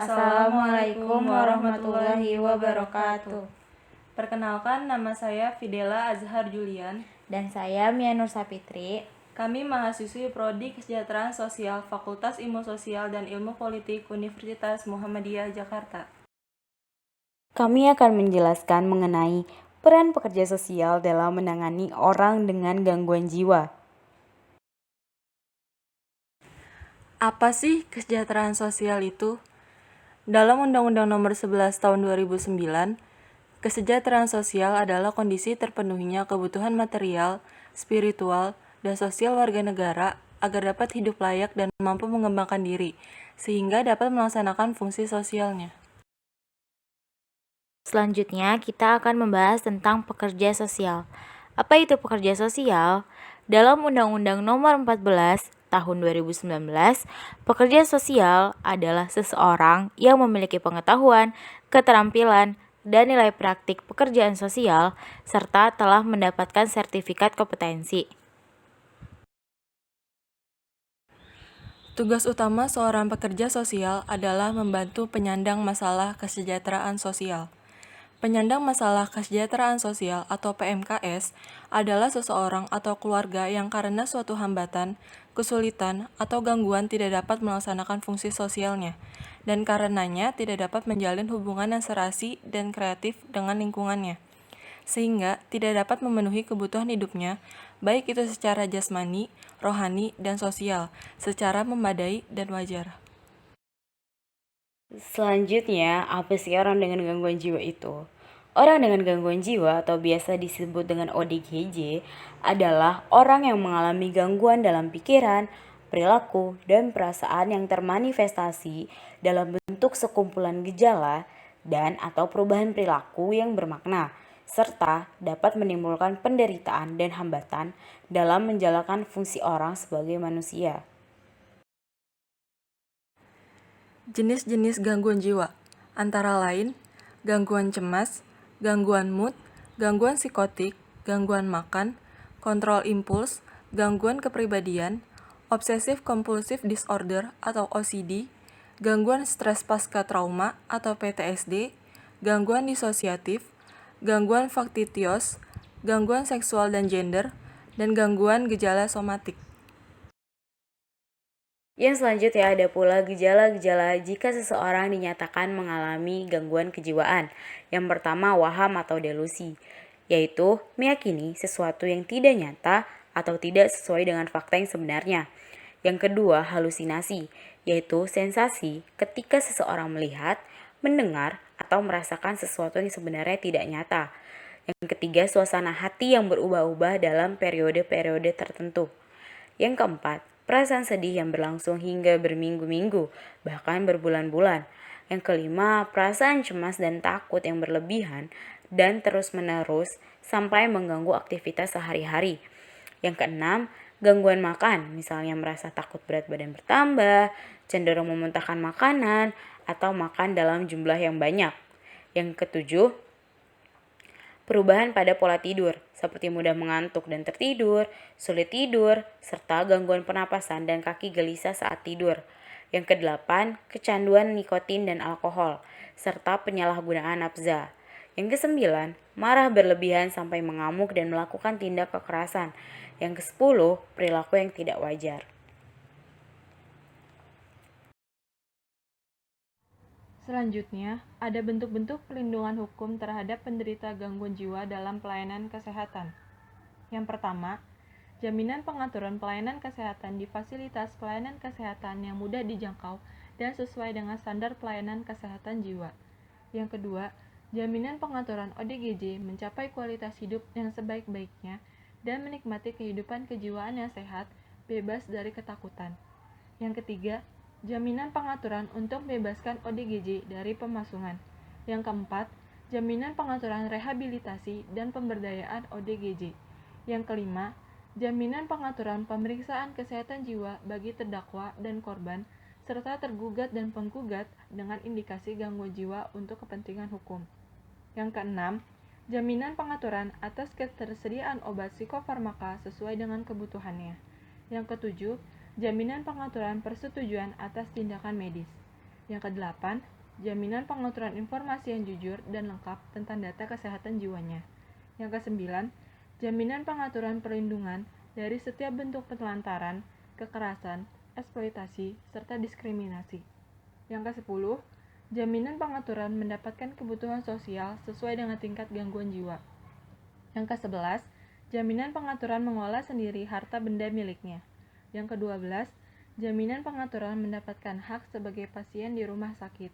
Assalamualaikum warahmatullahi wabarakatuh. Perkenalkan, nama saya Fidela Azhar Julian. Dan saya Mia Nur Sapitri. Kami mahasiswi Prodi Kesejahteraan Sosial Fakultas Ilmu Sosial dan Ilmu Politik Universitas Muhammadiyah Jakarta. Kami akan menjelaskan mengenai peran pekerja sosial dalam menangani orang dengan gangguan jiwa. Apa sih kesejahteraan sosial itu? Dalam Undang-Undang Nomor 11 Tahun 2009, kesejahteraan sosial adalah kondisi terpenuhinya kebutuhan material, spiritual, dan sosial warga negara agar dapat hidup layak dan mampu mengembangkan diri, sehingga dapat melaksanakan fungsi sosialnya. Selanjutnya, kita akan membahas tentang pekerja sosial. Apa itu pekerja sosial? Dalam Undang-Undang Nomor 14 Tahun 2019, pekerja sosial adalah seseorang yang memiliki pengetahuan, keterampilan, dan nilai praktik pekerjaan sosial, serta telah mendapatkan sertifikat kompetensi. Tugas utama seorang pekerja sosial adalah membantu penyandang masalah kesejahteraan sosial. Penyandang masalah kesejahteraan sosial atau PMKS adalah seseorang atau keluarga yang karena suatu hambatan, kesulitan, atau gangguan tidak dapat melaksanakan fungsi sosialnya, dan karenanya tidak dapat menjalin hubungan yang serasi dan kreatif dengan lingkungannya, sehingga tidak dapat memenuhi kebutuhan hidupnya, baik itu secara jasmani, rohani, dan sosial, secara memadai dan wajar. Selanjutnya, apa sih orang dengan gangguan jiwa itu? Orang dengan gangguan jiwa atau biasa disebut dengan ODGJ adalah orang yang mengalami gangguan dalam pikiran, perilaku, dan perasaan yang termanifestasi dalam bentuk sekumpulan gejala dan atau perubahan perilaku yang bermakna, serta dapat menimbulkan penderitaan dan hambatan dalam menjalankan fungsi orang sebagai manusia. Jenis-jenis gangguan jiwa antara lain gangguan cemas, gangguan mood, gangguan psikotik, gangguan makan, kontrol impuls, gangguan kepribadian, obsessive compulsive disorder atau OCD, gangguan stres pasca trauma atau PTSD, gangguan disosiatif, gangguan faktitious, gangguan seksual dan gender, dan gangguan gejala somatik. Yang selanjutnya ada pula gejala-gejala jika seseorang dinyatakan mengalami gangguan kejiwaan. Yang pertama, waham atau delusi, yaitu meyakini sesuatu yang tidak nyata atau tidak sesuai dengan fakta yang sebenarnya. Yang kedua, halusinasi, yaitu sensasi ketika seseorang melihat, mendengar, atau merasakan sesuatu yang sebenarnya tidak nyata. Yang ketiga, suasana hati yang berubah-ubah dalam periode-periode tertentu. Yang keempat, perasaan sedih yang berlangsung hingga berminggu-minggu, bahkan berbulan-bulan. Yang kelima, perasaan cemas dan takut yang berlebihan dan terus-menerus sampai mengganggu aktivitas sehari-hari. Yang keenam, gangguan makan, misalnya merasa takut berat badan bertambah, cenderung memuntahkan makanan, atau makan dalam jumlah yang banyak. Yang ketujuh, perubahan pada pola tidur, seperti mudah mengantuk dan tertidur, sulit tidur, serta gangguan pernapasan dan kaki gelisah saat tidur. Yang kedelapan, kecanduan nikotin dan alkohol, serta penyalahgunaan nafza. Yang kesembilan, marah berlebihan sampai mengamuk dan melakukan tindak kekerasan. Yang kesepuluh, perilaku yang tidak wajar. Selanjutnya, ada bentuk-bentuk perlindungan hukum terhadap penderita gangguan jiwa dalam pelayanan kesehatan. Yang pertama, jaminan pengaturan pelayanan kesehatan di fasilitas pelayanan kesehatan yang mudah dijangkau dan sesuai dengan standar pelayanan kesehatan jiwa. Yang kedua, jaminan pengaturan ODGJ mencapai kualitas hidup yang sebaik-baiknya dan menikmati kehidupan kejiwaan yang sehat, bebas dari ketakutan. Yang ketiga, jaminan pengaturan untuk membebaskan ODGJ dari pemasungan. Yang keempat, jaminan pengaturan rehabilitasi dan pemberdayaan ODGJ. Yang kelima, jaminan pengaturan pemeriksaan kesehatan jiwa bagi terdakwa dan korban, serta tergugat dan penggugat dengan indikasi gangguan jiwa untuk kepentingan hukum. Yang keenam, jaminan pengaturan atas ketersediaan obat psikofarmaka sesuai dengan kebutuhannya. Yang ketujuh, jaminan pengaturan persetujuan atas tindakan medis. Yang kedelapan, jaminan pengaturan informasi yang jujur dan lengkap tentang data kesehatan jiwanya. Yang kesembilan, jaminan pengaturan perlindungan dari setiap bentuk penelantaran, kekerasan, eksploitasi, serta diskriminasi. Yang kesepuluh, jaminan pengaturan mendapatkan kebutuhan sosial sesuai dengan tingkat gangguan jiwa. Yang ke-11, jaminan pengaturan mengolah sendiri harta benda miliknya. Yang ke-12, jaminan pengaturan mendapatkan hak sebagai pasien di rumah sakit.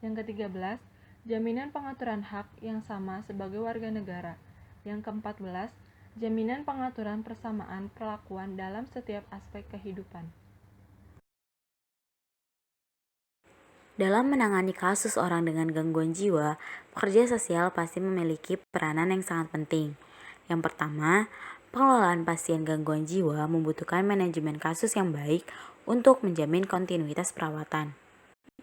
Yang ke-13, jaminan pengaturan hak yang sama sebagai warga negara. Yang ke-14, jaminan pengaturan persamaan perlakuan dalam setiap aspek kehidupan. Dalam menangani kasus orang dengan gangguan jiwa, pekerja sosial pasti memiliki peranan yang sangat penting. Yang pertama, pengelolaan pasien gangguan jiwa membutuhkan manajemen kasus yang baik untuk menjamin kontinuitas perawatan.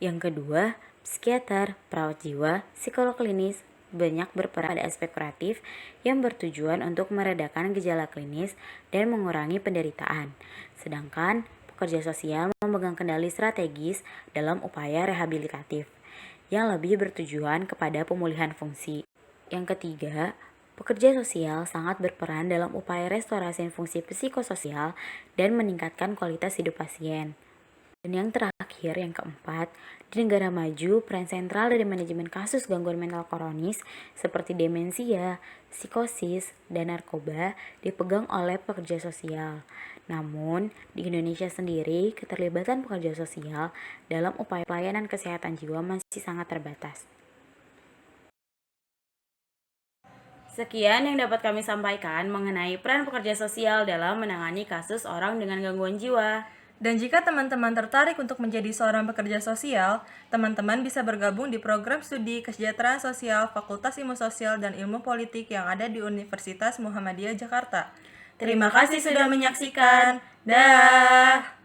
Yang kedua, psikiater, perawat jiwa, psikolog klinis banyak berperan pada aspek kuratif yang bertujuan untuk meredakan gejala klinis dan mengurangi penderitaan. Sedangkan pekerja sosial memegang kendali strategis dalam upaya rehabilitatif yang lebih bertujuan kepada pemulihan fungsi. Yang ketiga, pekerja sosial sangat berperan dalam upaya restorasi fungsi psikososial dan meningkatkan kualitas hidup pasien. Dan yang terakhir, yang keempat, di negara maju, peran sentral dari manajemen kasus gangguan mental kronis seperti demensia, psikosis, dan narkoba dipegang oleh pekerja sosial. Namun, di Indonesia sendiri, keterlibatan pekerja sosial dalam upaya pelayanan kesehatan jiwa masih sangat terbatas. Sekian yang dapat kami sampaikan mengenai peran pekerja sosial dalam menangani kasus orang dengan gangguan jiwa. Dan jika teman-teman tertarik untuk menjadi seorang pekerja sosial, teman-teman bisa bergabung di program studi Kesejahteraan Sosial Fakultas Ilmu Sosial dan Ilmu Politik yang ada di Universitas Muhammadiyah Jakarta. Terima kasih sudah menyaksikan. Dah.